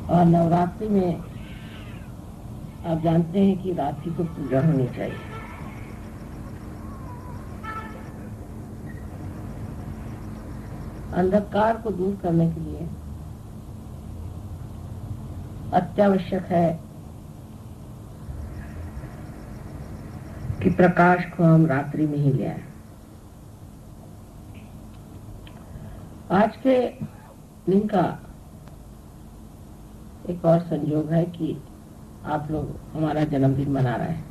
और नवरात्रि में आप जानते हैं कि रात्रि को पूजा होनी चाहिए। अंधकार को दूर करने के लिए अत्यावश्यक है कि प्रकाश को हम रात्रि में ही ले आए। आज के दिन का एक और संयोग है कि आप लोग हमारा जन्मदिन मना रहे हैं।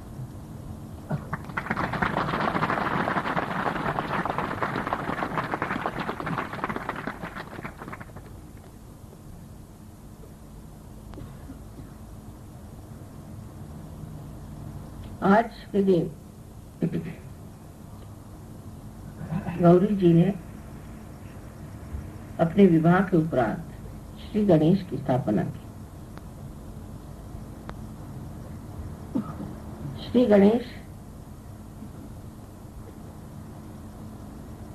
आज के दिन गौरी जी ने अपने विवाह के उपरांत श्री गणेश की स्थापना की। श्री गणेश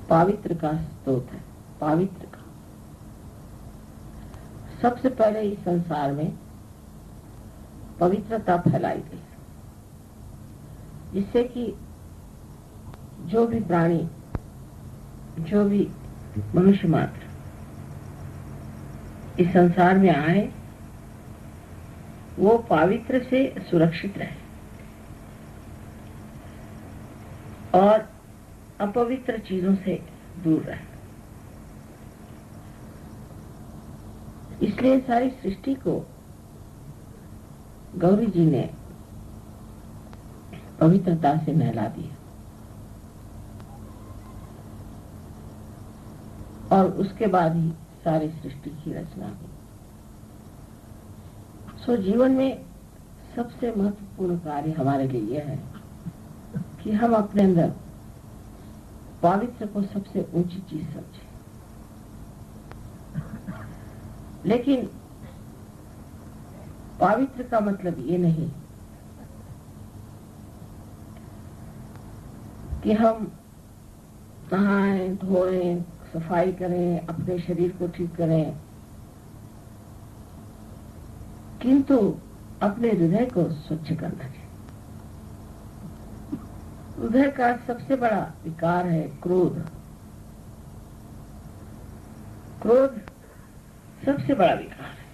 पवित्र का स्रोत है, पवित्र का। सबसे पहले इस संसार में पवित्रता फैलाई गई, जिससे कि जो भी प्राणी, जो भी मनुष्य मात्र इस संसार में आए वो पवित्र से सुरक्षित रहे और अपवित्र चीजों से दूर रहे। इसलिए सारी सृष्टि को गौरी जी ने पवित्रता से नहला दिया और उसके बाद ही सारी सृष्टि की रचना हुई। सो जीवन में सबसे महत्वपूर्ण कार्य हमारे लिए यह है कि हम अपने अंदर पवित्र को सबसे ऊंची चीज समझें। लेकिन पवित्र का मतलब ये नहीं कि हम नहाएं, धोएं, सफाई करें, अपने शरीर को ठीक करें, किंतु अपने हृदय को स्वच्छ करना चाहिए। हृदय का सबसे बड़ा विकार है क्रोध। क्रोध सबसे बड़ा विकार है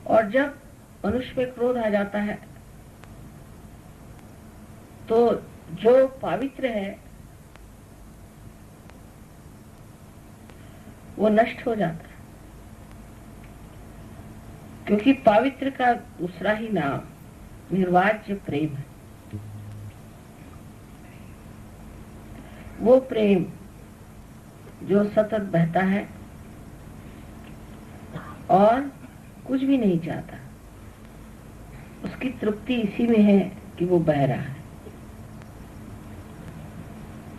और जब मनुष्य में क्रोध आ जाता है तो जो पवित्र है वो नष्ट हो जाता है, क्योंकि पवित्र का दूसरा ही नाम निर्वाज्य प्रेम है। वो प्रेम जो सतत बहता है और कुछ भी नहीं चाहता, उसकी तृप्ति इसी में है कि वो बह रहा है,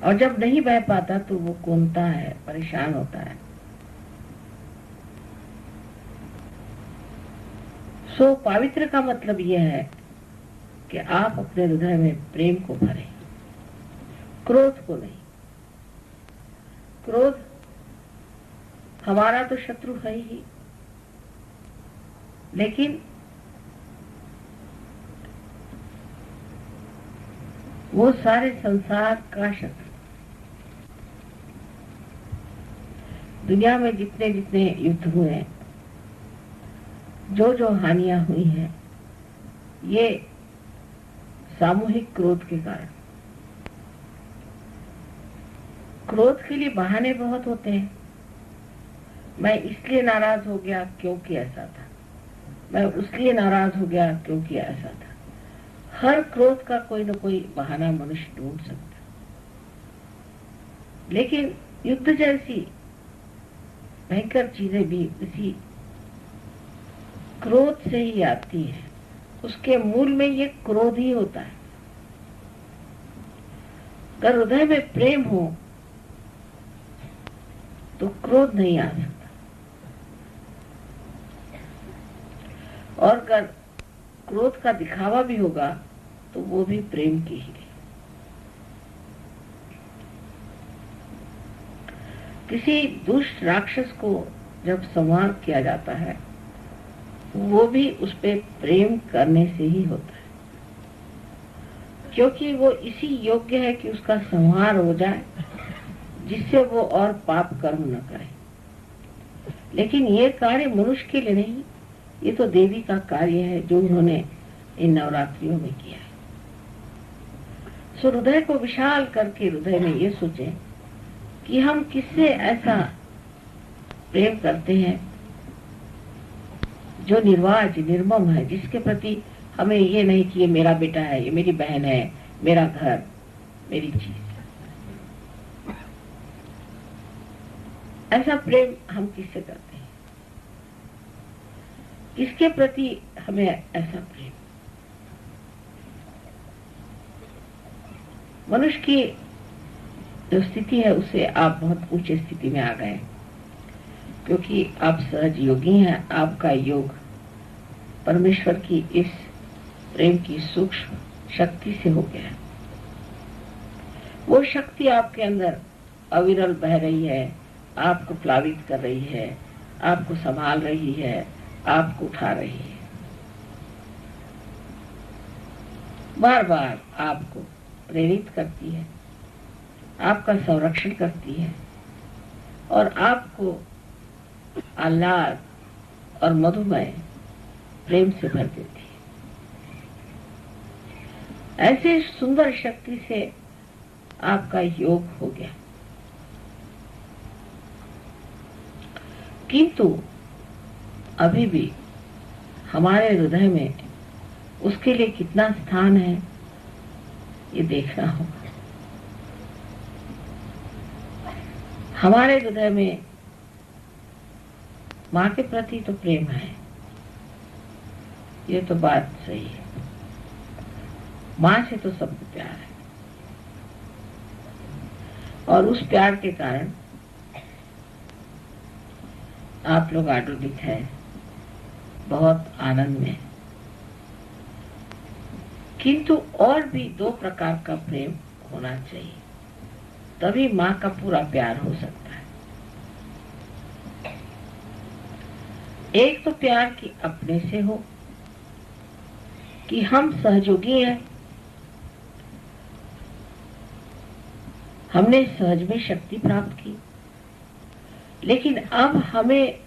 और जब नहीं बह पाता तो वो कौनता है, परेशान होता है। सो पवित्र का मतलब यह है कि आप अपने हृदय में प्रेम को भरें, क्रोध को नहीं। क्रोध हमारा तो शत्रु है ही, लेकिन वो सारे संसार का शत्रु। दुनिया में जितने जितने युद्ध हुए हैं, जो जो हानियां हुई हैं, ये सामूहिक क्रोध के कारण। क्रोध के लिए बहाने बहुत होते हैं। मैं इसलिए नाराज हो गया क्योंकि ऐसा था, मैं उसलिए नाराज हो गया क्योंकि ऐसा था। हर क्रोध का कोई न कोई बहाना मनुष्य ढूंढ सकता है, लेकिन युद्ध जैसी भयंकर चीजें भी इसी क्रोध से ही आती है। उसके मूल में ये क्रोध ही होता है। अगर हृदय में प्रेम हो तो क्रोध नहीं आ सकता, और अगर क्रोध का दिखावा भी होगा तो वो भी प्रेम की ही। किसी दुष्ट राक्षस को जब संहार किया जाता है वो भी उस पे प्रेम करने से ही होता है, क्योंकि वो इसी योग्य है कि उसका संहार हो जाए, जिससे वो और पाप कर्म न करे। लेकिन ये कार्य मनुष्य के लिए नहीं, ये तो देवी का कार्य है जो उन्होंने इन नवरात्रियों में किया है। सो हृदय को विशाल करके हृदय में ये सोचें कि हम किससे ऐसा प्रेम करते हैं जो निर्वाज निर्मम है, जिसके प्रति हमें ये नहीं कि ये मेरा बेटा है, ये मेरी बहन है, मेरा घर, मेरी चीज। ऐसा प्रेम हम किससे करते हैं? किसके प्रति हमें ऐसा प्रेम? मनुष्य की जो स्थिति है उससे आप बहुत ऊंची स्थिति में आ गए, क्योंकि आप सहज योगी हैं। आपका योग परमेश्वर की इस प्रेम की सूक्ष्म शक्ति से हो गया है। वो शक्ति आपके अंदर अविरल बह रही है, आपको प्लावित कर रही है, आपको संभाल रही है, आपको उठा रही है, बार बार आपको प्रेरित करती है, आपका संरक्षण करती है और आपको आह्लाद और मधुमय प्रेम से भर देती है। ऐसे सुंदर शक्ति से आपका योग हो गया। किंतु अभी भी हमारे हृदय में उसके लिए कितना स्थान है, ये देखना होगा। हमारे हृदय में माँ के प्रति तो प्रेम है, ये तो बात सही है। माँ से तो सबको प्यार है और उस प्यार के कारण आप लोग आनंदित हैं, बहुत आनंद में। किंतु और भी दो प्रकार का प्रेम होना चाहिए, तभी माँ का पूरा प्यार हो सकता है। एक तो प्यार की अपने से हो कि हम सहयोगी हैं, हमने सहज में शक्ति प्राप्त की, लेकिन अब हमें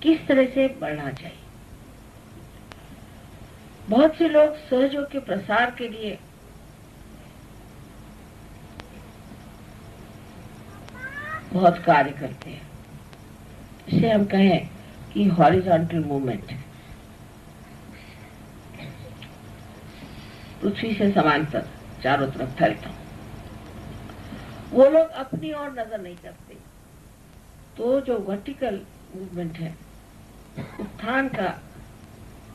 किस तरह से बढ़ना चाहिए। बहुत से लोग सहयोग के प्रसार के लिए बहुत कार्य करते हैं। इसे हम कहें कि हॉरिजॉन्टल मूवमेंट, पृथ्वी से समांतर चारों तरफ फैलता हूं। वो लोग अपनी ओर नजर नहीं करते, तो जो वर्टिकल मूवमेंट है,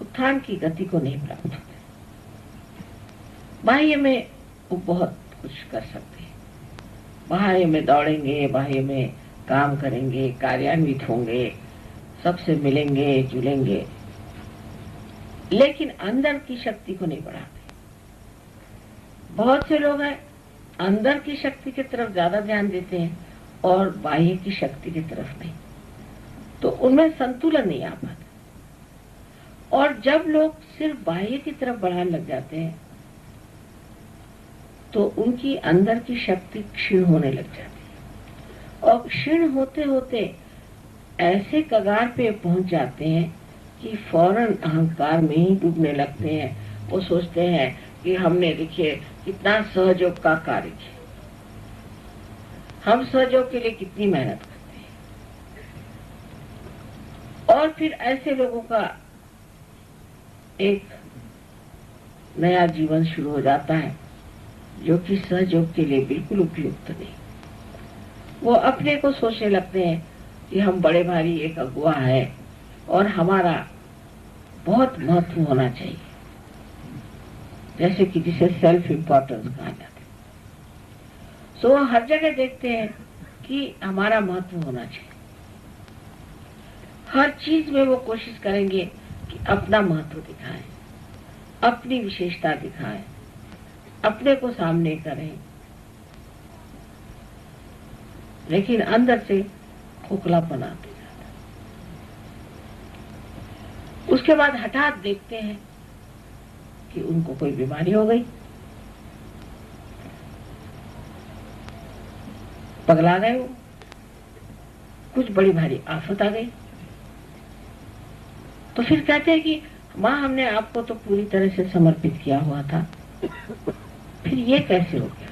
उत्थान की गति को नहीं प्राप्त होते। बाह्य में वो बहुत कुछ कर सकते हैं, बाह्य में दौड़ेंगे, बाह्य में काम करेंगे, कार्यान्वित होंगे, सबसे मिलेंगे जुलेंगे, लेकिन अंदर की शक्ति को नहीं बढ़ाते। बहुत से लोग हैं अंदर की शक्ति की तरफ ज्यादा ध्यान देते हैं और बाह्य की शक्ति की तरफ नहीं, तो उनमें संतुलन नहीं आ पाता। और जब लोग सिर्फ बाह्य की तरफ बढ़ाने लग जाते हैं तो उनकी अंदर की शक्ति क्षीण होने लग जाती है, और क्षीण होते होते ऐसे कगार पे पहुंच जाते हैं कि फौरन अहंकार में ही डूबने लगते हैं। वो सोचते हैं कि हमने देखिए कितना सहयोग का कार्य किया, हम सहयोग के लिए कितनी मेहनत करते हैं। और फिर ऐसे लोगों का एक नया जीवन शुरू हो जाता है जो कि सहयोग के लिए बिल्कुल उपयुक्त नहीं। वो अपने को सोचने लगते हैं कि हम बड़े भारी एक अगुवा है और हमारा बहुत महत्व होना चाहिए, जैसे कि जिसे सेल्फ इम्पोर्टेंस कहा जाता है। सो वो हर जगह देखते हैं कि हमारा महत्व होना चाहिए। हर चीज में वो कोशिश करेंगे कि अपना महत्व दिखाएं, अपनी विशेषता दिखाएं, अपने को सामने करें, लेकिन अंदर से खोखलापन आते जाता है। उसके बाद हठात देखते हैं कि उनको कोई बीमारी हो गई, पगला गए, वो कुछ बड़ी भारी आफत आ गई। तो फिर कहते हैं कि माँ, हमने आपको तो पूरी तरह से समर्पित किया हुआ था, फिर ये कैसे हो गया?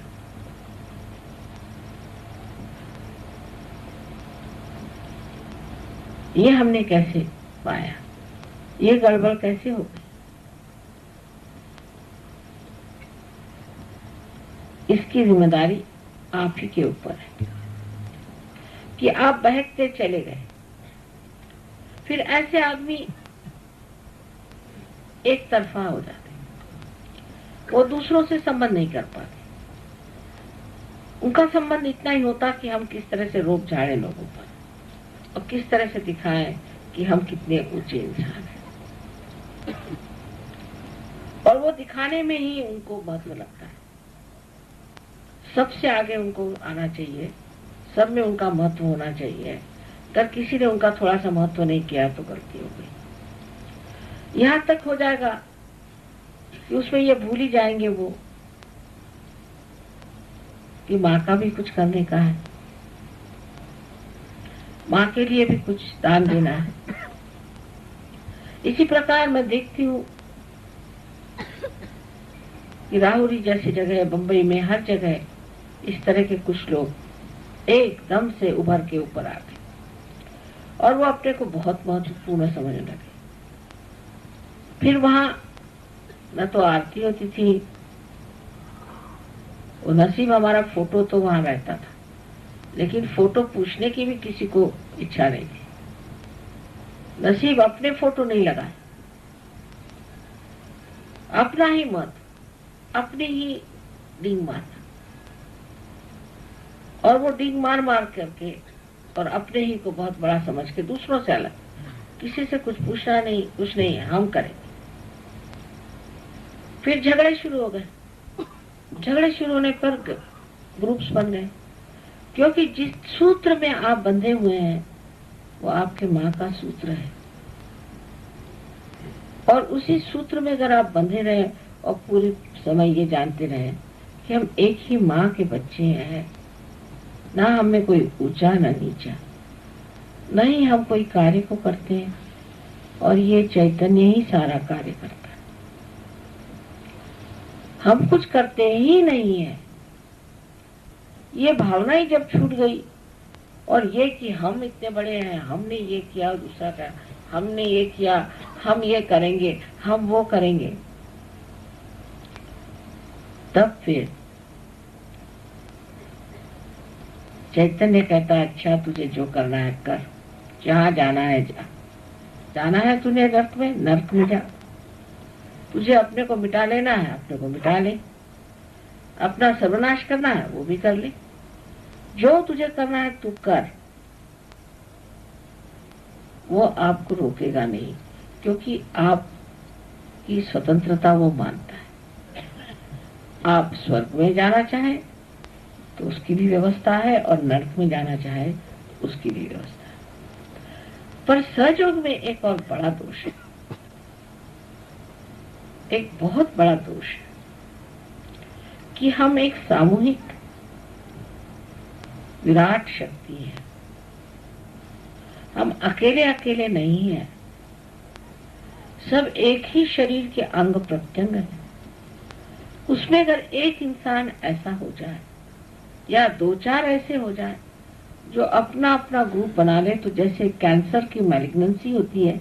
ये हमने कैसे पाया? ये गड़बड़ कैसे हो गई? इसकी जिम्मेदारी आप ही के ऊपर है कि आप बहकते चले गए। फिर ऐसे आदमी एक तरफा हो जाते, वो दूसरों से संबंध नहीं कर पाते। उनका संबंध इतना ही होता कि हम किस तरह से रोक झाड़े लोगों पर और किस तरह से दिखाएं कि हम कितने ऊंचे इंसान हैं। और वो दिखाने में ही उनको महत्व लगता है। सबसे आगे उनको आना चाहिए, सब में उनका महत्व होना चाहिए। अगर किसी ने उनका थोड़ा सा महत्व नहीं किया तो गलती हो गई। यहां तक हो जाएगा कि उसमें ये भूल ही जाएंगे वो कि माँ का भी कुछ करने का है, माँ के लिए भी कुछ दान देना है। इसी प्रकार मैं देखती हूँ कि राहुरी जैसी जगह, बंबई में हर जगह इस तरह के कुछ लोग एकदम से उभर के ऊपर आ गए और वो अपने को बहुत महत्वपूर्ण समझने लगे। फिर वहां न तो आरती होती थी, वो नसीब हमारा फोटो तो वहां रहता था, लेकिन फोटो पूछने की भी किसी को इच्छा नहीं थी। नसीब अपने फोटो नहीं लगाए, अपना ही मत, अपनी ही डींग मारना, और वो डींग मार मार करके और अपने ही को बहुत बड़ा समझ के दूसरों से अलग, किसी से कुछ पूछना नहीं, कुछ नहीं है, हम करेंगे। फिर झगड़े शुरू हो गए। झगड़े शुरू होने पर ग्रुप्स बन गए, क्योंकि जिस सूत्र में आप बंधे हुए हैं वो आपके माँ का सूत्र है, और उसी सूत्र में अगर आप बंधे रहे और पूरे समय ये जानते रहे कि हम एक ही माँ के बच्चे हैं, ना हमें कोई ऊंचा ना नीचा, न ही हम कोई कार्य को करते हैं और ये चैतन्य ही सारा कार्य करता है, हम कुछ करते ही नहीं है। ये भावना ही जब छूट गई और ये कि हम इतने बड़े हैं, हमने ये किया, दूसरा का हमने ये किया, हम ये करेंगे, हम वो करेंगे, तब फिर चैतन्य कहता है, अच्छा तुझे जो करना है कर, जहां जाना है जा, जाना है तूने नर्क में जा, तुझे अपने को मिटा लेना है, अपने को मिटा ले, अपना सर्वनाश करना है वो भी कर ले, जो तुझे करना है तू कर, वो आपको रोकेगा नहीं, क्योंकि आपकी स्वतंत्रता वो मानता है। आप स्वर्ग में जाना चाहे तो उसकी भी व्यवस्था है, और नरक में जाना चाहे तो उसकी भी व्यवस्था है। पर सहयोग में एक और बड़ा दोष है, एक बहुत बड़ा दोष है कि हम एक सामूहिक विराट शक्ति है, हम अकेले अकेले नहीं हैं, सब एक ही शरीर के अंग प्रत्यंग है। उसमें अगर एक इंसान ऐसा हो जाए या दो चार ऐसे हो जाए जो अपना अपना ग्रुप बना ले, तो जैसे कैंसर की मैलिग्नेंसी होती है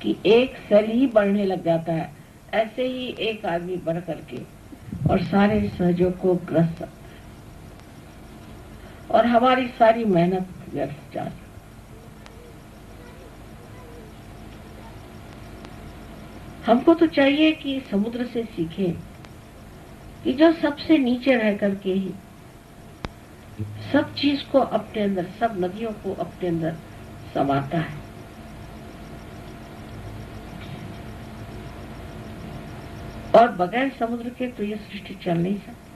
कि एक सेल ही बढ़ने लग जाता है, ऐसे ही एक आदमी बढ़ करके और सारे सहयोग को ग्रस्त सकता है और हमारी सारी मेहनत व्यर्थ जाती। हमको तो चाहिए कि समुद्र से सीखें कि जो सबसे नीचे रह करके ही सब चीज को अपने अंदर, सब नदियों को अपने अंदर समाता है, और बगैर समुद्र के तो ये सृष्टि चल नहीं सकती।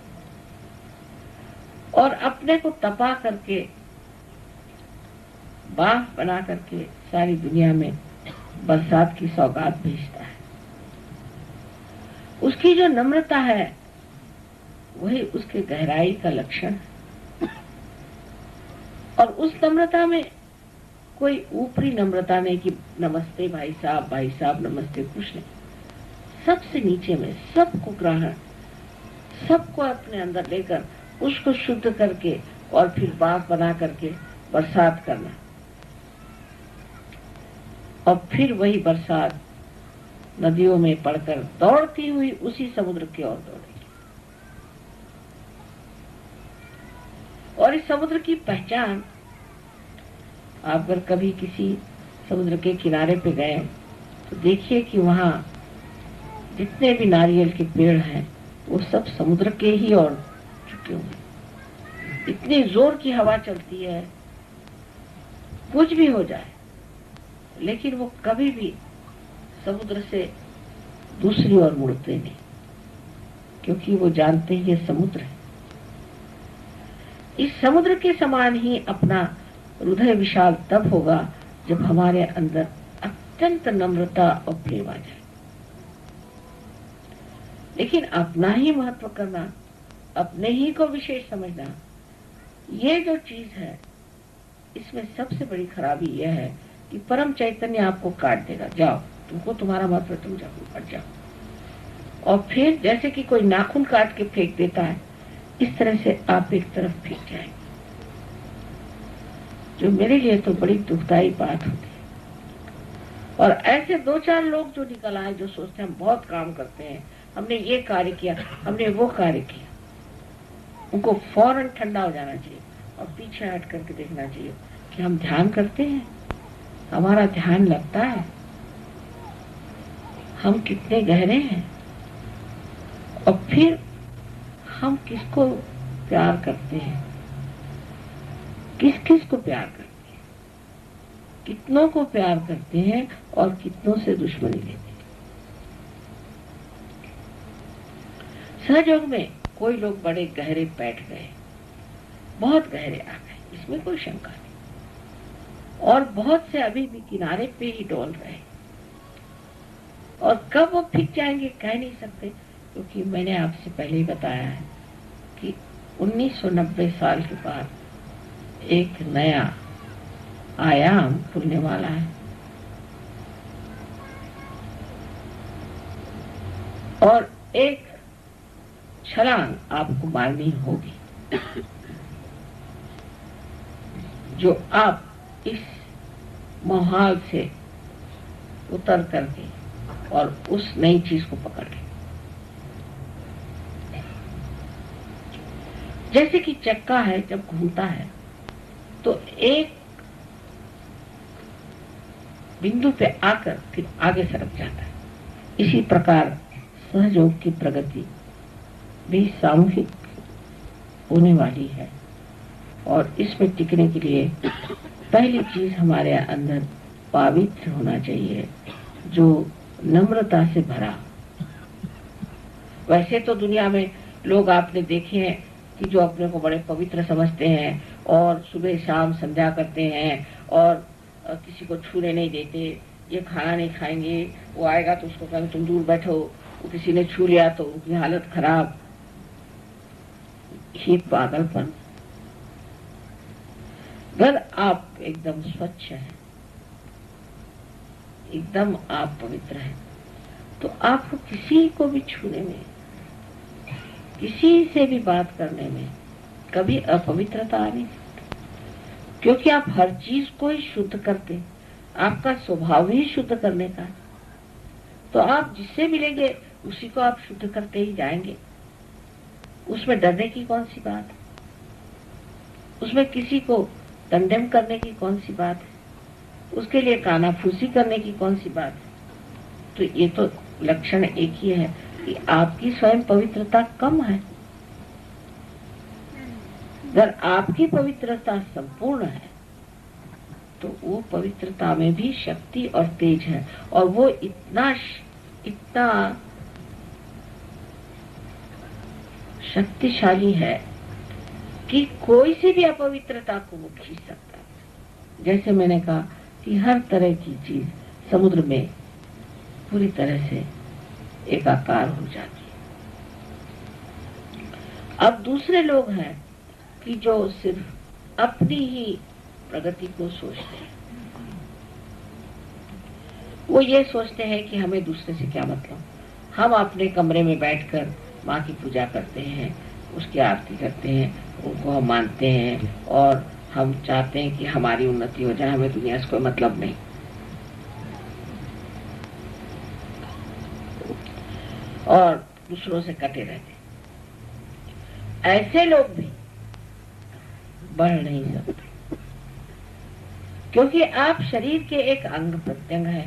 और अपने को तपा करके, बाह बना करके सारी दुनिया में बरसात की सौगात भेजता है। उसकी जो नम्रता है वही उसके गहराई का लक्षण है। और उस नम्रता में कोई ऊपरी नम्रता नहीं कि नमस्ते भाई साहब नमस्ते, कुछ नहीं। सबसे नीचे में सबको ग्रहण, सबको अपने अंदर लेकर उसको शुद्ध करके और फिर बाग बना करके बरसात करना। और फिर वही बरसात नदियों में पड़कर दौड़ती हुई उसी समुद्र की ओर दौड़ेगी। और इस समुद्र की पहचान, आप अगर कभी किसी समुद्र के किनारे पे गए तो देखिए कि वहां जितने भी नारियल के पेड़ हैं वो सब समुद्र के ही ओर झुके हुए। इतनी जोर की हवा चलती है, कुछ भी हो जाए, लेकिन वो कभी भी समुद्र से दूसरी ओर मुड़ते नहीं, क्योंकि वो जानते हैं ये समुद्र है। इस समुद्र के समान ही अपना हृदय विशाल तब होगा जब हमारे अंदर अत्यंत नम्रता और प्रेम आ जाए। लेकिन अपना ही महत्व करना, अपने ही को विशेष समझना, ये जो चीज है इसमें सबसे बड़ी खराबी यह है कि परम चैतन्य आपको काट देगा। जाओ, तुमको तुम्हारा महत्व, तुम जाओ, हट जाओ। और फिर जैसे कि कोई नाखून काट के फेंक देता है, इस तरह से आप एक तरफ फेंक जाएंगे, जो मेरे लिए तो बड़ी दुखदायी बात होती है। और ऐसे दो चार लोग जो निकल आए, जो सोचते हैं हम बहुत काम करते हैं, हमने ये कार्य किया, हमने वो कार्य किया, उनको फौरन ठंडा हो जाना चाहिए और पीछे हट करके देखना चाहिए कि हम ध्यान करते हैं, हमारा ध्यान लगता है, हम कितने गहरे हैं, और फिर हम किसको प्यार करते हैं, किस किस को प्यार करते हैं, कितनों को प्यार करते हैं और कितनों से दुश्मनी लेते हैं। सहयोग में कोई लोग बड़े गहरे बैठ गए, बहुत गहरे आ गए, इसमें कोई शंका नहीं। और बहुत से अभी भी किनारे पे ही डोल रहे, और कब वो फिर जाएंगे कह नहीं सकते, क्योंकि मैंने आपसे पहले ही बताया है कि 1990 साल के बाद एक नया आयाम खुलने वाला है। और एक छलांग आपको मारनी होगी, जो आप इस माहौल से उतर करके और उस नई चीज को पकड़ लें। जैसे कि चक्का है, जब घूमता है तो एक बिंदु पे आकर फिर आगे सरक जाता है। इसी प्रकार सहयोग की प्रगति भी सामूहिक होने वाली है, और इसमें टिकने के लिए पहली चीज हमारे अंदर पवित्र होना चाहिए, जो नम्रता से भरा। वैसे तो दुनिया में लोग आपने देखे हैं कि जो अपने को बड़े पवित्र समझते हैं और सुबह शाम संध्या करते हैं और किसी को छूने नहीं देते, ये खाना नहीं खाएंगे, वो आएगा तो उसको कहेंगे तुम दूर बैठो, वो किसी ने छू लिया तो उनकी हालत खराब। ये पागलपन। अगर आप एकदम स्वच्छ हैं, एकदम आप पवित्र हैं, तो आपको किसी को भी छूने में, किसी से भी बात करने में कभी अपवित्रता आ नहीं सकती, क्योंकि आप हर चीज को ही शुद्ध करते, आपका स्वभाव ही शुद्ध करने का। तो आप जिससे मिलेंगे उसी को आप शुद्ध करते ही जाएंगे। उसमें डरने की कौन सी बात है, उसमें किसी को कंडेम करने की कौन सी बात है, उसके लिए कानाफूसी करने की कौन सी बात है। तो ये तो लक्षण एक ही है कि आपकी स्वयं पवित्रता कम है। अगर आपकी पवित्रता संपूर्ण है तो वो पवित्रता में भी शक्ति और तेज है, और वो इतना शक्तिशाली है कि कोई सी भी अपवित्रता को वो खींच सकता है। जैसे मैंने कहा कि हर तरह की चीज समुद्र में पूरी तरह से एकाकार हो जाती है। अब दूसरे लोग हैं कि जो सिर्फ अपनी ही प्रगति को सोचते हैं। वो ये सोचते हैं कि हमें दूसरे से क्या मतलब। हम अपने कमरे में बैठकर माँ की पूजा करते हैं, उसकी आरती करते हैं, उनको हम मानते हैं और हम चाहते हैं कि हमारी उन्नति हो जाए, हमें दुनिया से कोई मतलब नहीं। और दूसरों से कटे रहते। ऐसे लोग भी बढ़ नहीं सकते, क्योंकि आप शरीर के एक अंग प्रत्यंग है।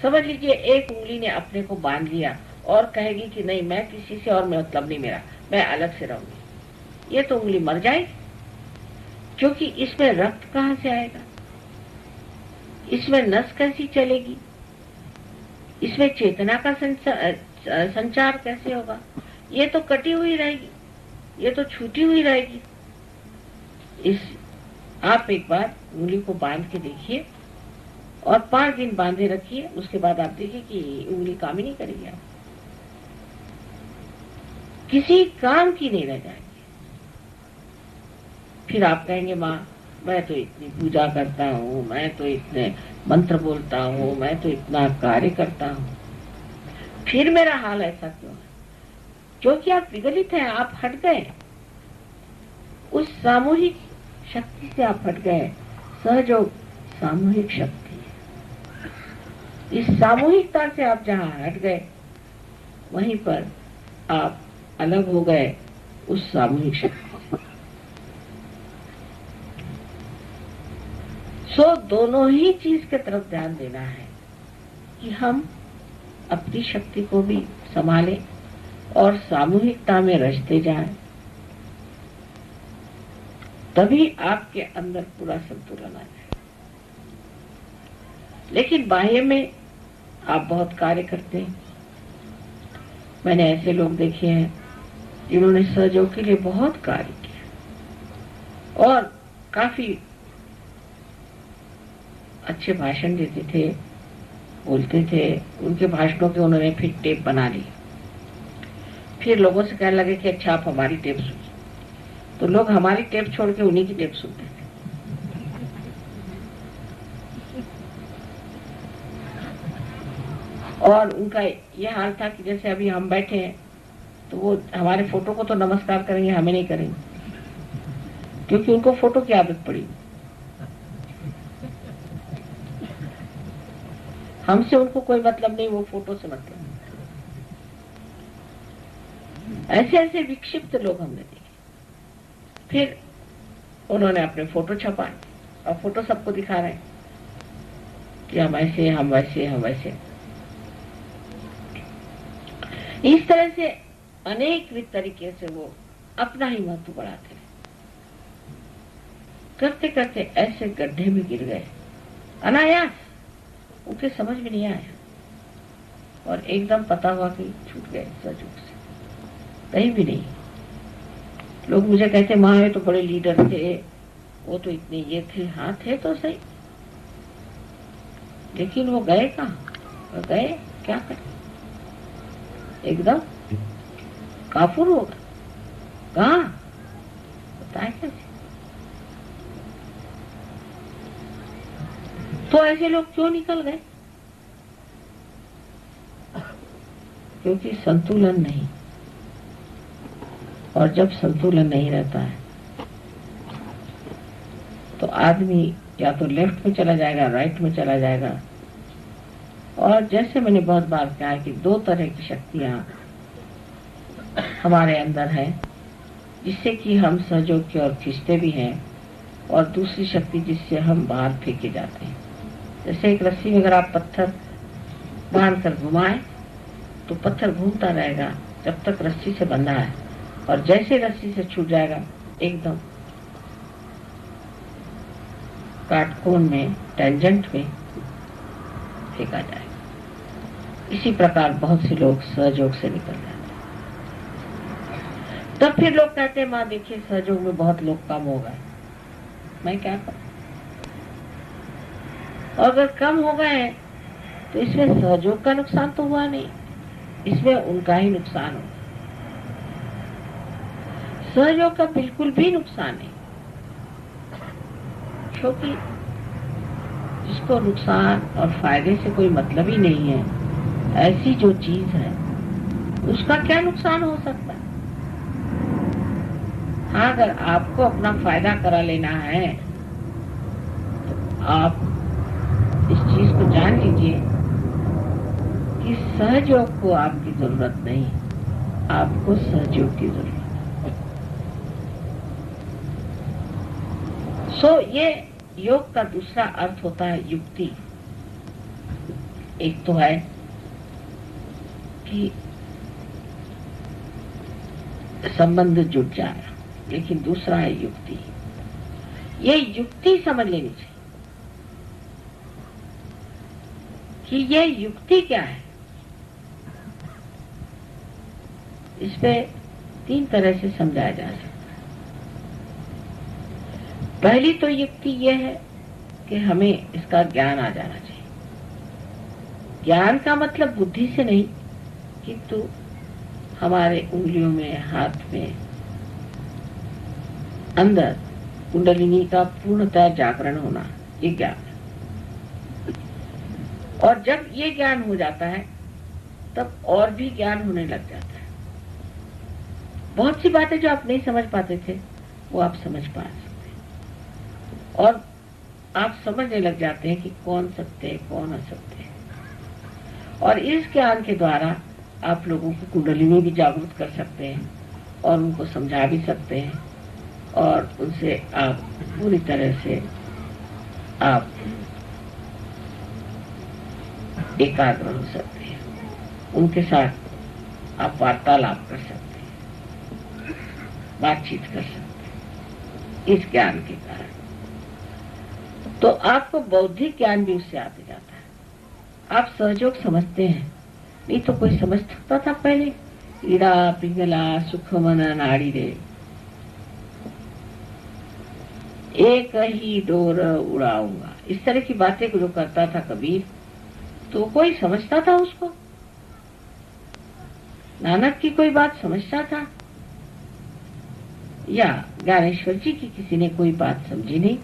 समझ लीजिए एक उंगली ने अपने को बांध लिया और कहेगी कि नहीं, मैं किसी से और मतलब नहीं मेरा, मैं अलग से रहूंगी। ये तो उंगली मर जाएगी, क्योंकि इसमें रक्त कहाँ से आएगा, इसमें नस कैसी चलेगी, इसमें चेतना का संचार कैसे होगा। ये तो कटी हुई रहेगी, ये तो छूटी हुई रहेगी। आप एक बार उंगली को बांध के देखिए और 5 दिन बांधे रखिए, उसके बाद आप देखिए कि उंगली काम ही नहीं करेगी, आप किसी काम की नहीं रह जाएगी। फिर आप कहेंगे माँ मैं तो इतनी पूजा करता हूँ, मैं तो इतने मंत्र बोलता हूँ, मैं तो इतना कार्य करता हूँ, फिर मेरा हाल ऐसा क्यों है? क्योंकि आप विगलित हैं, आप हट गए, उस सामूहिक शक्ति से आप हट गए। सहयोग सामूहिक शक्ति है। इस सामूहिकता से आप जहाँ हट गए, वहीं पर आप अलग हो गए उस सामूहिक शक्ति से। सो दोनों ही चीज के तरफ ध्यान देना है कि हम अपनी शक्ति को भी संभालें और सामूहिकता में रचते जाएं, तभी आपके अंदर पूरा संतुलन आ जाए। लेकिन बाह्य में आप बहुत कार्य करते हैं। मैंने ऐसे लोग देखे हैं जिन्होंने सहयोग के लिए बहुत कार्य किया और काफी अच्छे भाषण देते थे, बोलते थे। उनके भाषणों के उन्होंने फिर टेप बना ली। फिर लोगों से कहने लगे कि अच्छा आप हमारी टेप सुनिए। तो लोग हमारी टेप छोड़ के उन्हीं की टेप सुनते थे। और उनका यह हाल था कि जैसे अभी हम बैठे हैं तो वो हमारे फोटो को तो नमस्कार करेंगे, हमें नहीं करेंगे, क्योंकि उनको फोटो की आदत पड़ी। हमसे उनको कोई मतलब नहीं, वो फोटो से मतलब। ऐसे ऐसे विक्षिप्त लोग हमने देखे। फिर उन्होंने अपने फोटो छपाए और फोटो सबको दिखा रहे हैं कि हम ऐसे, हम वैसे, हम वैसे। इस तरह से अनेक तरीके से वो अपना ही महत्व बढ़ाते रहे। करते करते ऐसे गड्ढे में गिर गए अनायास, उनके समझ में नहीं आया और एकदम पता हुआ कि छूट गए सहयोग से, कहीं भी नहीं। लोग मुझे कहते माँ ये तो बड़े लीडर थे, वो तो इतने ये थे। हाँ थे तो सही, लेकिन वो गए कहाँ? गए क्या करें? एकदम काफुर हो गए। कहाँ बताए कैसे? तो ऐसे लोग क्यों निकल गए? क्योंकि संतुलन नहीं। और जब संतुलन नहीं रहता है तो आदमी या तो लेफ्ट में चला जाएगा, राइट में चला जाएगा। और जैसे मैंने बहुत बार कहा है कि 2 तरह की शक्तियां हमारे अंदर है, जिससे कि हम सहयोग की ओर खींचते भी हैं, और दूसरी शक्ति जिससे हम बाहर फेंके जाते हैं। जैसे एक रस्सी में अगर आप पत्थर बांध कर घुमाएं तो पत्थर घूमता रहेगा जब तक रस्सी से बंधा है, और जैसे रस्सी से छूट जाएगा एकदम काटकोण में, टेंजेंट में फेंका जाएगा। इसी प्रकार बहुत से लोग सहयोग से निकल जाते हैं। तब फिर लोग कहते हैं माँ देखिए सहयोग में बहुत लोग कम हो गए। मैं क्या करूं? और अगर कम हो गए तो इसमें सहयोग का नुकसान तो हुआ नहीं, इसमें उनका ही नुकसान हुआ। सहयोग का बिल्कुल भी नुकसान नहीं, क्योंकि जिसको नुकसान और फायदे से कोई मतलब ही नहीं है, ऐसी जो चीज है उसका क्या नुकसान हो सकता है। हाँ, अगर आपको अपना फायदा करा लेना है तो आप इस चीज को जान लीजिए कि सहयोग को आपकी जरूरत नहीं, आपको सहयोग की जरूरत है। सो ये योग का दूसरा अर्थ होता है युक्ति। एक तो है कि संबंध जुट जाए, लेकिन दूसरा है युक्ति। ये युक्ति समझ लेनी चाहिए कि ये युक्ति क्या है। इस पे 3 तरह से समझाया जा सकता है। पहली तो युक्ति यह है कि हमें इसका ज्ञान आ जाना चाहिए। ज्ञान का मतलब बुद्धि से नहीं, किंतु हमारे उंगलियों में, हाथ में, अंदर कुंडलिनी का पूर्णतः जागरण होना, ये ज्ञान है। और जब ये ज्ञान हो जाता है तब और भी ज्ञान होने लग जाता है। बहुत सी बातें जो आप नहीं समझ पाते थे वो आप समझ पा सकते हैं, और आप समझने लग जाते हैं कि कौन सत्य है, कौन असत्य है। और इस ज्ञान के द्वारा आप लोगों को कुंडलिनी भी जागृत कर सकते हैं और उनको समझा भी सकते हैं, और उनसे आप पूरी तरह से आप एकाग्र हो सकते हैं, उनके साथ आप वार्तालाप कर सकते हैं, बातचीत कर सकते हैं इस ज्ञान के कारण। तो आपको बौद्धिक ज्ञान भी उससे आते जाता है। आप सहयोग समझते हैं, नहीं तो कोई समझ सकता था पहले? ईड़ा पिंगला सुख मन नाड़ी रे, एक ही डोर उड़ाऊंगा, इस तरह की बातें जो करता था कबीर, तो कोई समझता था उसको? नानक की कोई बात समझता था? या ज्ञानेश्वर जी की किसी ने कोई बात समझी नहीं,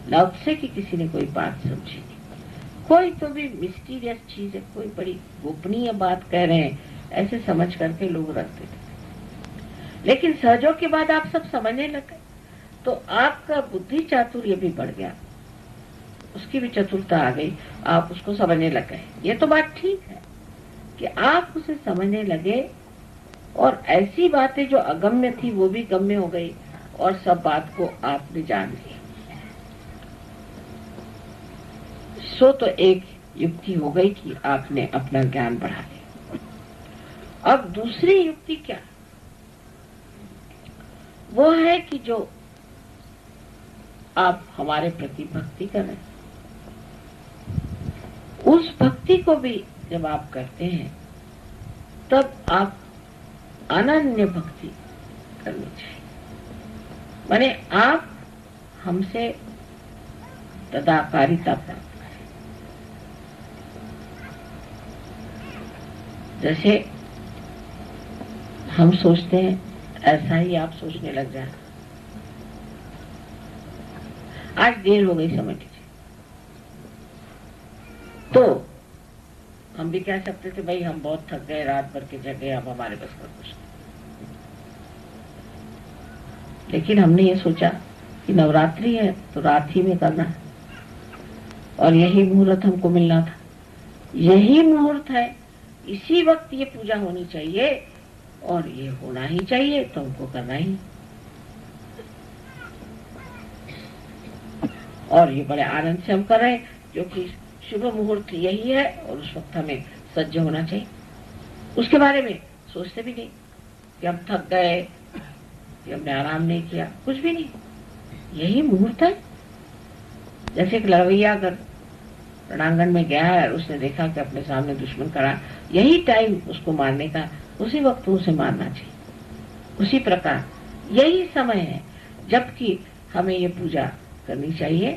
लाओ त्से की किसी ने कोई बात समझी नहीं। कोई तो भी मिस्टीरियस चीज है, कोई बड़ी गोपनीय बात कह रहे हैं, ऐसे समझ करके लोग रखते थे। लेकिन सहयोग के बाद आप सब समझने लगे तो आपका बुद्धि चातुर्य भी बढ़ गया, उसकी भी चतुरता आ गई, आप उसको समझने लग गए। ये तो बात ठीक है कि आप उसे समझने लगे, और ऐसी बातें जो अगम्य थी वो भी गम्य हो गई, और सब बात को आपने जान लिया। सो तो एक युक्ति हो गई कि आपने अपना ज्ञान बढ़ा लिया। अब दूसरी युक्ति क्या? वो है कि जो आप हमारे प्रति भक्ति कर रहे हैं, उस भक्ति को भी जब आप करते हैं तब आप अनन्य भक्ति करनी चाहिए। माने आप हमसे तदाकारिता प्राप्त करें। जैसे हम सोचते हैं ऐसा ही आप सोचने लग जाए। आज देर हो गई समझ लीजिए, तो हम भी कह सकते थे भाई हम बहुत थक गए, रात भर के जगे, अब हमारे बस का कुछ नहीं। लेकिन हमने ये सोचा कि नवरात्रि है तो रात ही में करना है, और यही मुहूर्त हमको मिलना था, यही मुहूर्त है, इसी वक्त ये पूजा होनी चाहिए और ये होना ही चाहिए, तो हमको करना ही। और ये बड़े आनंद से हम कर रहे हैं, जो कि शुभ मुहूर्त यही है और उस वक्त हमें सज्ज होना चाहिए। उसके बारे में सोचते भी नहीं कि हम थक गए, कि हमने आराम नहीं किया, कुछ भी नहीं, यही मुहूर्त है। जैसे एक लड़वैया अगर रणांगण में गया है और उसने देखा कि अपने सामने दुश्मन खड़ा, यही टाइम उसको मारने का, उसी वक्त उसे मारना चाहिए। उसी प्रकार यही समय है जबकि हमें ये पूजा करनी चाहिए।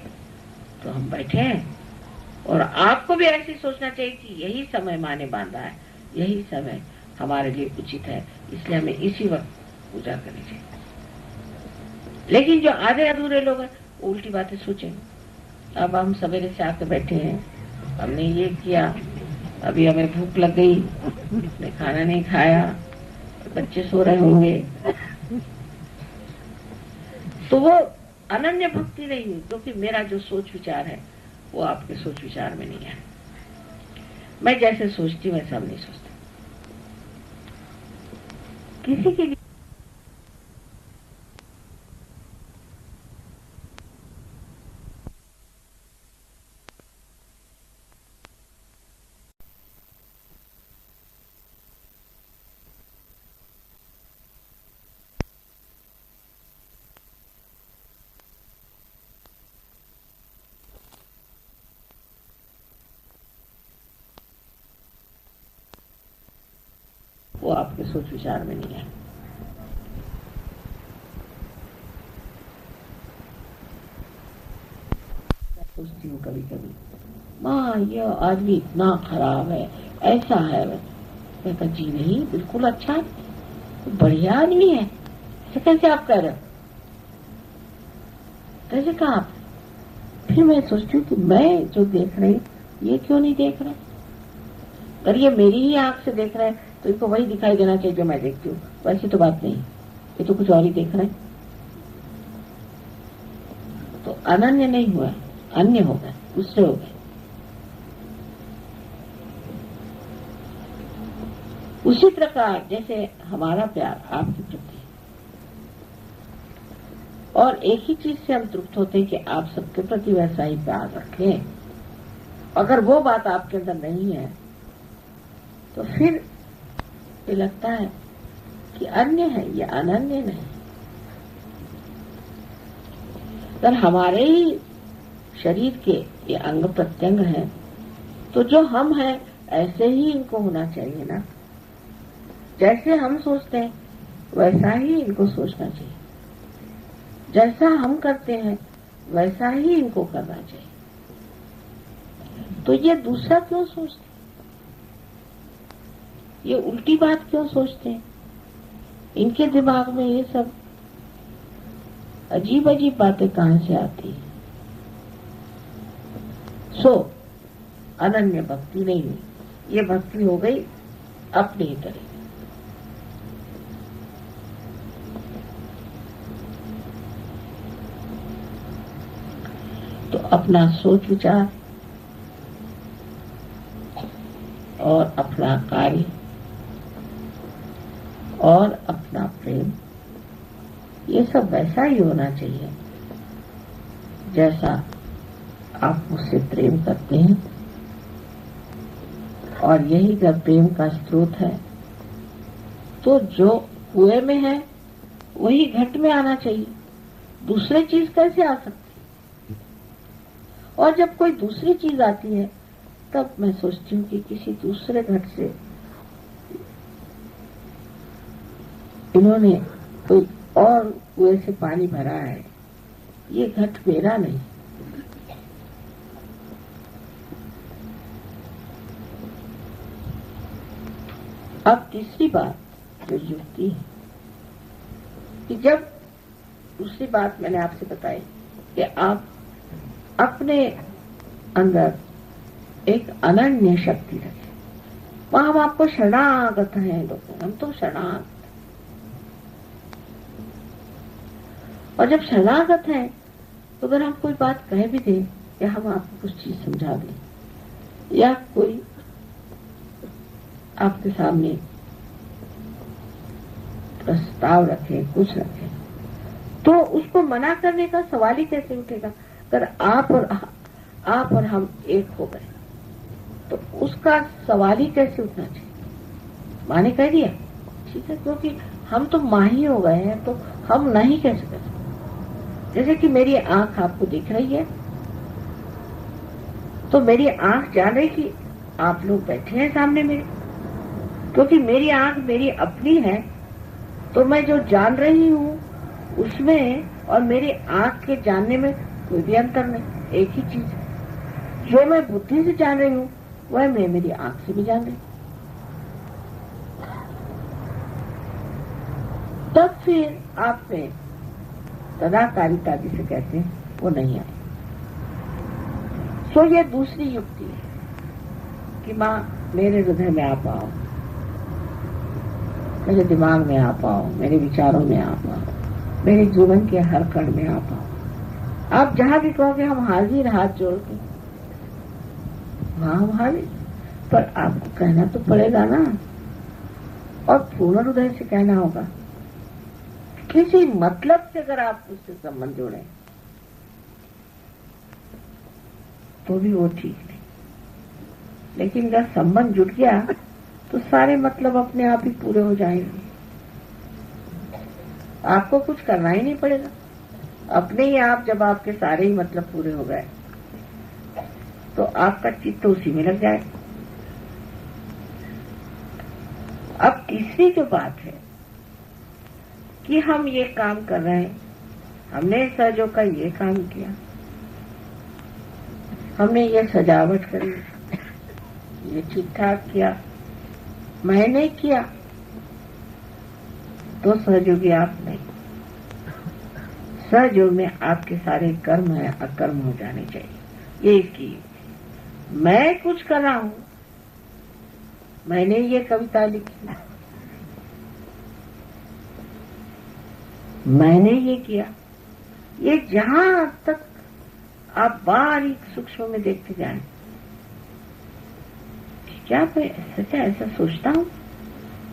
तो हम बैठे हैं और आपको भी ऐसे सोचना चाहिए कि यही समय माँ ने बांधा है, यही समय हमारे लिए उचित है, इसलिए हमें इसी वक्त पूजा करनी चाहिए। लेकिन जो आधे अधूरे लोग हैं उल्टी बातें सोचेंगे। अब हम सवेरे से आकर बैठे हैं, हमने ये किया, अभी हमें भूख लग गई, हमने खाना नहीं खाया, बच्चे सो रहे होंगे, तो वो अनन्य भक्ति नहीं हुई, क्योंकि मेरा जो सोच विचार है वो आपके सोच विचार में नहीं है। मैं जैसे सोचती वैसा हम नहीं सोचते। किसी के लिए वो आपके सोच विचार में नहीं है। सोचती हूँ कभी कभी, माँ यह आदमी इतना खराब है, ऐसा है। मैं कहा जी नहीं, बिल्कुल अच्छा है, बढ़िया आदमी है। ऐसे कैसे आप कह रहे हो? कैसे कहा आप? फिर मैं सोचती हूँ कि मैं जो देख रही ये क्यों नहीं देख रहा? अगर ये मेरी ही आंख से देख रहा है तो इनको वही दिखाई देना चाहिए जो मैं देखती हूँ। वैसी तो बात नहीं, ये तो कुछ और ही देख रहा है। तो अनन्य नहीं हुआ, अन्य हो गए, दूसरे हो गए। उसी प्रकार जैसे हमारा प्यार आपके प्रति, और एक ही चीज से हम तृप्त होते हैं कि आप सबके प्रति वैसा ही प्यार रखें। अगर वो बात आपके अंदर नहीं है तो फिर ये लगता है कि अन्य है, ये अनन्य नहीं। अगर हमारे ही शरीर के ये अंग प्रत्यंग हैं तो जो हम हैं ऐसे ही इनको होना चाहिए ना। जैसे हम सोचते हैं वैसा ही इनको सोचना चाहिए, जैसा हम करते हैं वैसा ही इनको करना चाहिए। तो ये दूसरा क्यों सोचते, ये उल्टी बात क्यों सोचते हैं? इनके दिमाग में ये सब अजीब अजीब बातें कहां से आती है? सो अनन्य भक्ति नहीं हुई, ये भक्ति हो गई अपनी ही तरह। तो अपना सोच विचार और अपना कार्य और अपना प्रेम, ये सब वैसा ही होना चाहिए जैसा आप मुझसे प्रेम करते हैं। और यही जब प्रेम का स्रोत है तो जो कुएं में है वही घट में आना चाहिए, दूसरी चीज कैसे आ सकती? और जब कोई दूसरी चीज आती है तब मैं सोचती हूँ कि किसी दूसरे घट से इन्होंने कोई और कुएं से पानी भरा है, ये घट मेरा नहीं। अब तीसरी बात जो युक्ति है कि जब दूसरी बात मैंने आपसे बताई कि आप अपने अंदर एक अनन्य शक्ति रखें। वहां हम आपको शरणागत हैं लोग, हम तो शरणागत। और जब शरणागत हैं तो अगर हम कोई बात कह भी दें या हम आपको कुछ चीज समझा दें या कोई आपके सामने प्रस्ताव रखे, कुछ रखे, तो उसको मना करने का सवाल ही कैसे उठेगा? अगर आप और हम एक हो गए तो उसका सवाल ही कैसे उठना चाहिए? माँ ने कह दिया ठीक है, क्योंकि हम तो माँ ही हो गए हैं तो हम नहीं कैसे कर सकते? जैसे कि मेरी आंख आपको दिख रही है तो मेरी आंख जान रही कि आप लोग बैठे हैं सामने मेरे, क्योंकि मेरी आंख मेरी अपनी है तो मैं जो जान रही हूँ उसमें और मेरी आंख के जानने में कोई भी अंतर नहीं, एक ही चीज है। जो मैं बुद्धि से जान रही हूँ वह मैं मेरी आंख से भी जान रही हूँ। तब फिर आप में तदाकारिता जिसे कहते हैं वो नहीं आई। सो ये दूसरी युक्ति है कि माँ मेरे हृदय में आ पाओ, मेरे दिमाग में आ पाओ, मेरे विचारों में आ पाओ, मेरे जीवन के हर कण में आ पाओ। आप जहां भी कहोगे हम हाजिर, हाथ जोड़ के वहां हम हाजिर। पर आपको कहना तो पड़ेगा ना, और पूर्ण हृदय से कहना होगा। किसी मतलब से अगर आप उससे संबंध जोड़े तो भी वो ठीक नहीं, लेकिन अगर संबंध जुट गया तो सारे मतलब अपने आप ही पूरे हो जाएंगे। आपको कुछ करना ही नहीं पड़ेगा, अपने ही आप। जब आपके सारे ही मतलब पूरे हो गए तो आपका चित्त उसी में लग जाए। अब तीसरी जो बात है कि हम ये काम कर रहे हैं, हमने सहयोग का ये काम किया, हमने ये सजावट करी, ये ठीक ठाक किया, मैंने किया, तो सहयोगी आप नहीं। सहयोग में आपके सारे कर्म है अकर्म हो जाने चाहिए। ये इसकी मैं कुछ कर रहा हूं, मैंने ये कविता लिखी, मैंने ये किया, ये जहां तक आप बारीक सूक्ष्म में देखते जाएं, क्या मैं सच्चा ऐसा सोचता हूं,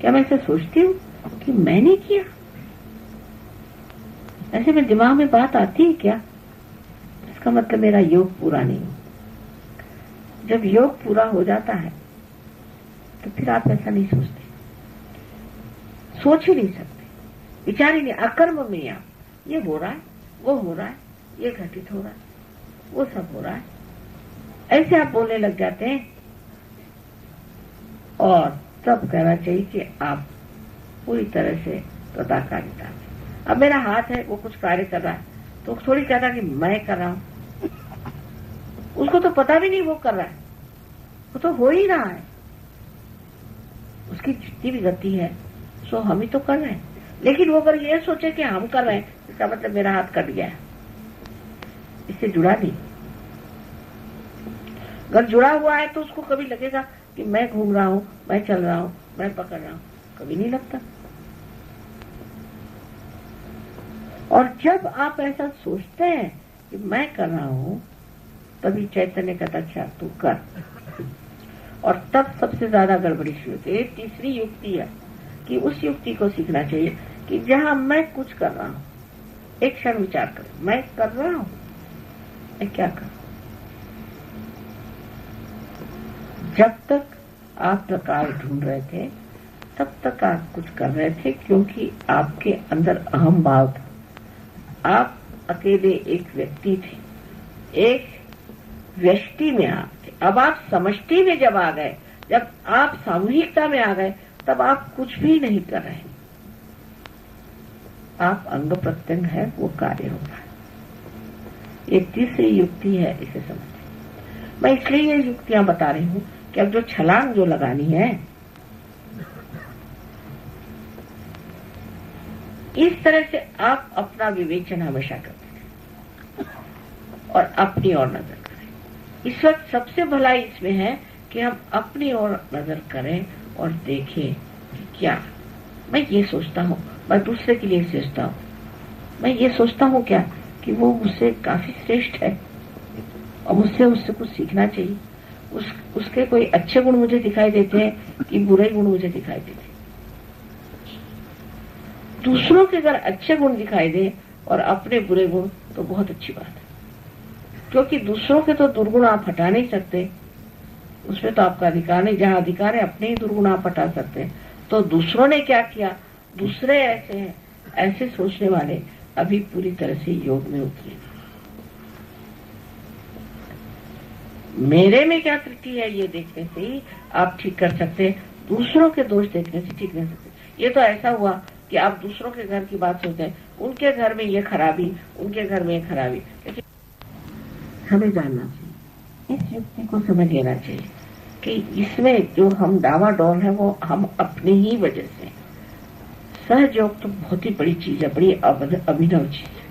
क्या मैं ऐसा सोचती हूँ कि मैंने किया? ऐसे में दिमाग में बात आती है क्या? इसका मतलब मेरा योग पूरा नहीं है। जब योग पूरा हो जाता है तो फिर आप ऐसा नहीं सोचते, सोच ही नहीं सकते, विचार ही नहीं। अकर्म में आप ये हो रहा है, वो हो रहा है, ये घटित हो रहा है, वो सब हो रहा है, ऐसे आप बोलने लग जाते हैं। और तब कहना चाहिए कि आप पूरी तरह से तदाकारिता में। अब मेरा हाथ है, वो कुछ कार्य कर रहा है, तो थोड़ी कहता कि मैं कर रहा हूं, उसको तो पता भी नहीं वो कर रहा है, वो तो हो ही रहा है। उसकी जितनी भी गति है सो हम ही तो कर रहे हैं। लेकिन वो अगर ये सोचे कि हम कर रहे हैं, इसका मतलब मेरा हाथ कट गया है, इससे जुड़ा नहीं। अगर जुड़ा हुआ है तो उसको कभी लगेगा कि मैं घूम रहा हूं, मैं चल रहा हूं, मैं पकड़ रहा हूं, कभी नहीं लगता। और जब आप ऐसा सोचते हैं कि मैं कर रहा हूं, तभी चैतन्य कहता अच्छा तू कर। और तब सबसे ज्यादा गड़बड़ी शुरू होती है। तीसरी युक्ति है कि उस युक्ति को सीखना चाहिए कि जहां मैं कुछ कर रहा हूं, एक क्षण विचार करो, मैं कर रहा हूं, मैं क्या कर। जब तक आप प्रकाश ढूंढ रहे थे तब तक आप कुछ कर रहे थे, क्योंकि आपके अंदर अहम भाव था। आप अकेले एक व्यक्ति थे, एक व्यष्टि में आप थे। अब आप समष्टि में जब आ गए, जब आप सामूहिकता में आ गए, तब आप कुछ भी नहीं कर रहे, आप अंग प्रत्यंग है, वो कार्य हो रहा है। ये तीसरी युक्ति है, इसे समझें। मैं इसलिए ये युक्तियां बता रही हूं कि अब जो छलांग जो लगानी है, इस तरह से आप अपना विवेचन हमेशा करते हैं और अपनी ओर नजर करें। इस वक्त सबसे भलाई इसमें है कि हम अपनी ओर नजर करें और देखें कि क्या मैं ये सोचता हूँ, मैं दूसरे के लिए सोचता हूँ, मैं ये सोचता हूँ क्या कि वो मुझसे काफी श्रेष्ठ है और मुझसे उससे कुछ सीखना चाहिए। उसके कोई अच्छे गुण मुझे दिखाई देते हैं कि बुरे गुण मुझे दिखाई देते हैं। दूसरों के अगर अच्छे गुण दिखाई दे और अपने बुरे गुण, तो बहुत अच्छी बात है, क्योंकि दूसरों के तो दुर्गुण आप हटा नहीं सकते, उसमें तो आपका अधिकार नहीं। जहां अधिकार है अपने ही दुर्गुण आप हटा सकते हैं। तो दूसरों ने क्या किया, दूसरे ऐसे हैं, ऐसे सोचने वाले अभी पूरी तरह से योग में उतरे। मेरे में क्या त्रुटि है ये देखने से ही आप ठीक कर सकते हैं, दूसरों के दोष देखने से ठीक नहीं सकते। ये तो ऐसा हुआ कि आप दूसरों के घर की बात सोचते हैं, उनके घर में ये खराबी, उनके घर में ये खराबी। हमें जानना चाहिए इस युक्ति को समझ लेना चाहिए कि इसमें जो हम डावाडोल है वो हम अपनी ही वजह से। सहयोग तो बहुत ही बड़ी चीज है, बड़ी अभिनव चीज है,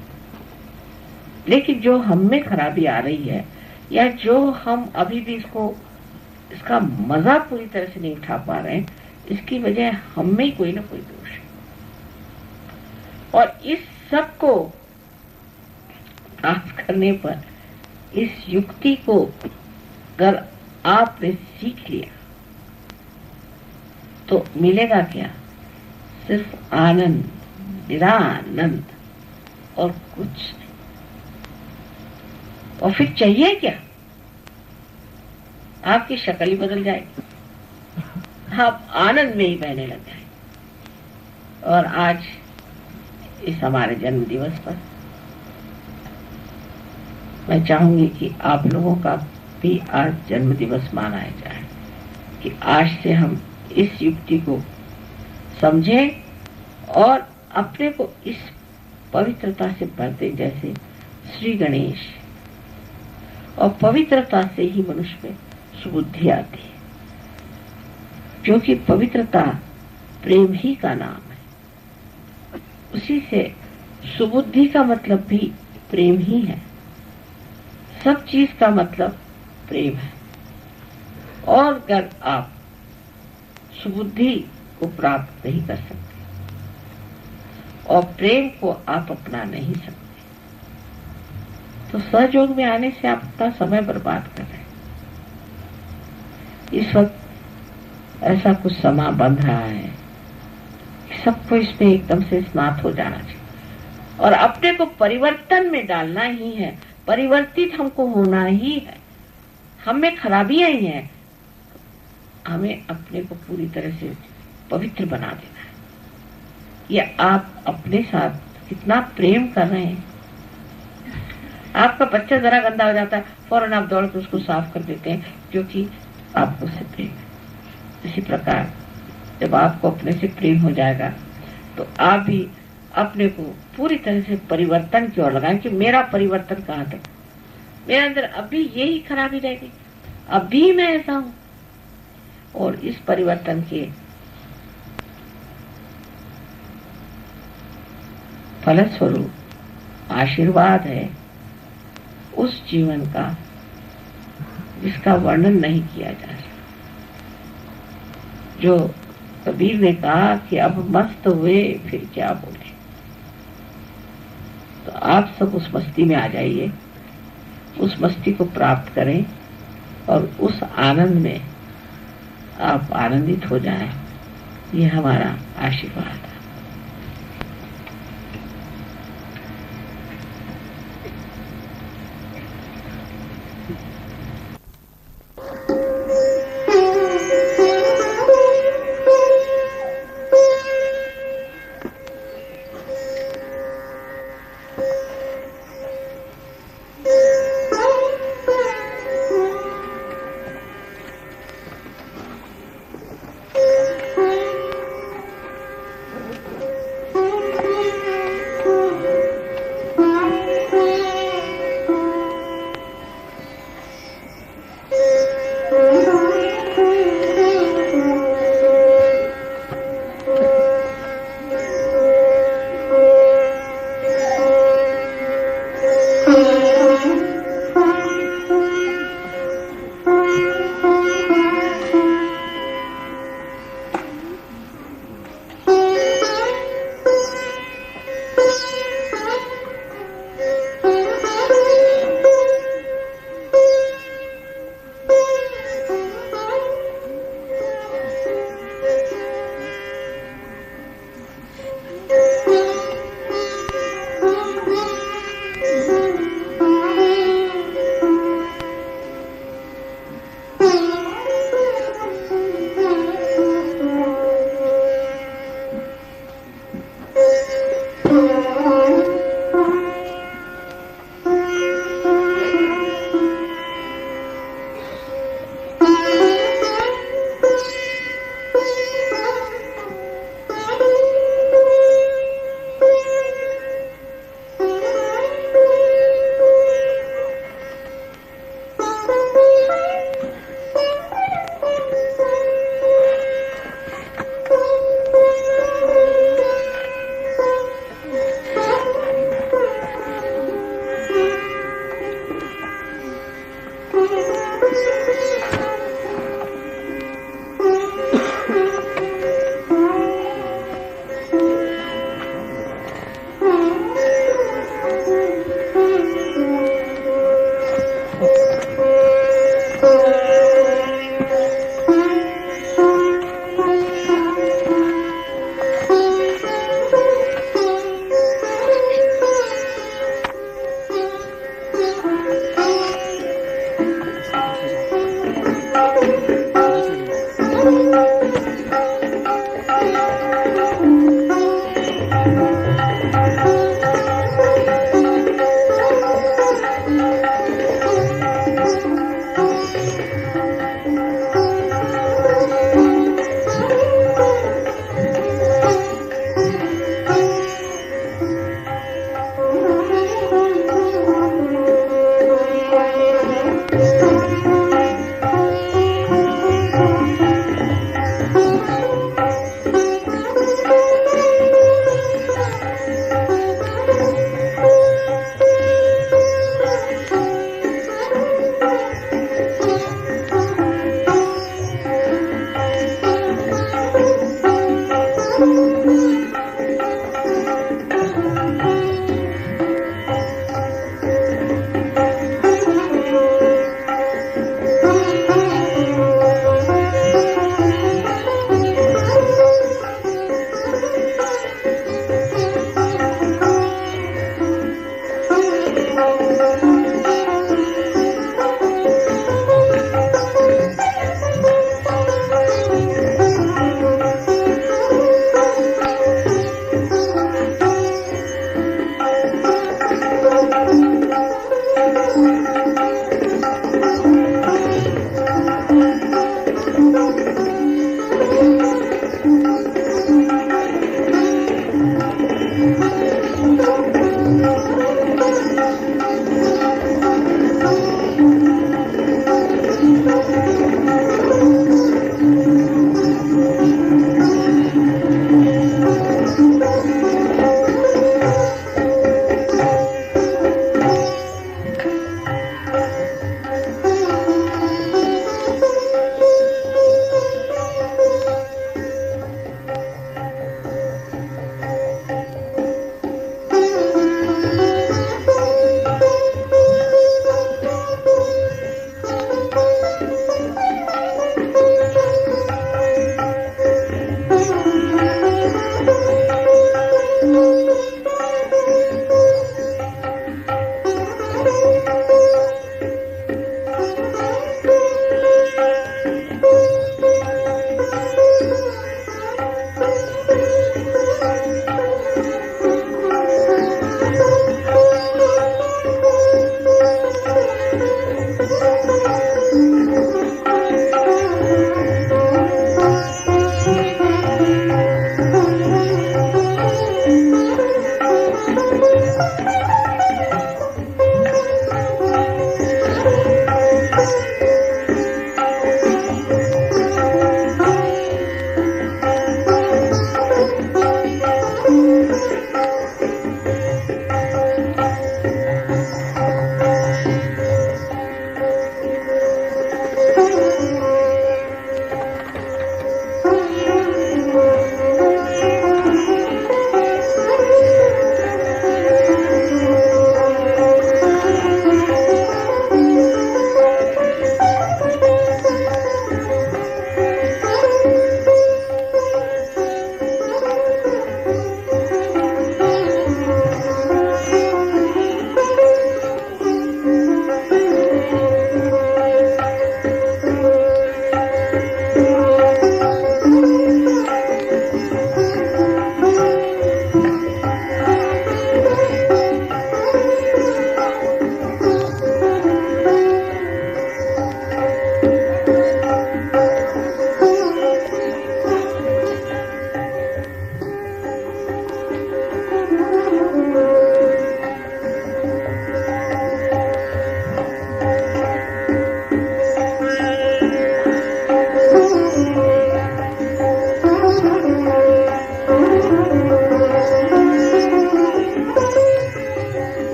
लेकिन जो हम में खराबी आ रही है या जो हम अभी भी इसका मजा पूरी तरह से नहीं उठा पा रहे हैं, इसकी वजह हम में ही कोई ना कोई दोष है। और इस सब को प्राप्त करने पर इस युक्ति को अगर आपने सीख लिया तो मिलेगा क्या? सिर्फ आनंद, निरानंद और कुछ नहीं। और फिर चाहिए क्या? आपकी शक्ल ही बदल जाएगी, आप आनंद में ही बहने लग जाएंगे। और आज इस हमारे जन्म दिवस पर मैं चाहूंगी कि आप लोगों का भी आज जन्म दिवस मनाया जाए, कि आज से हम इस युक्ति को समझें और अपने को इस पवित्रता से भरते, जैसे श्री गणेश। और पवित्रता से ही मनुष्य में सुबुद्धि आती है, क्योंकि पवित्रता प्रेम ही का नाम है। उसी से सुबुद्धि का मतलब भी प्रेम ही है। सब चीज का मतलब प्रेम है। और अगर आप सुबुद्धि को प्राप्त नहीं कर सकते और प्रेम को आप अपना नहीं सकते, तो सहयोग में आने से आप अपना समय बर्बाद कर रहे हैं। इस वक्त ऐसा कुछ समा बन रहा है, सबको इसमें एकदम से स्नात हो जाना चाहिए और अपने को परिवर्तन में डालना ही है। परिवर्तित हमको होना ही है। हम में खराबियां ही हैं, हमें अपने को पूरी तरह से पवित्र बना देना है। ये आप अपने साथ कितना प्रेम कर रहे हैं। आपका बच्चा जरा गंदा हो जाता है, फौरन आप दौड़ के उसको साफ कर देते हैं, क्योंकि आपको उससे प्रेम है। इसी प्रकार जब आपको अपने से प्रेम हो जाएगा तो आप भी अपने को पूरी तरह से परिवर्तन की ओर लगाएं कि मेरा परिवर्तन कहाँ तक, मेरे अंदर अभी यही खराबी रह गई, अभी मैं ऐसा हूं। और इस परिवर्तन के फलस्वरूप आशीर्वाद है उस जीवन का जिसका वर्णन नहीं किया जा सकता। जो कबीर ने कहा कि अब मस्त हुए फिर क्या बोले। तो आप सब उस मस्ती में आ जाइए, उस मस्ती को प्राप्त करें और उस आनंद में आप आनंदित हो जाएं। ये हमारा आशीर्वाद है।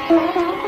Thank you.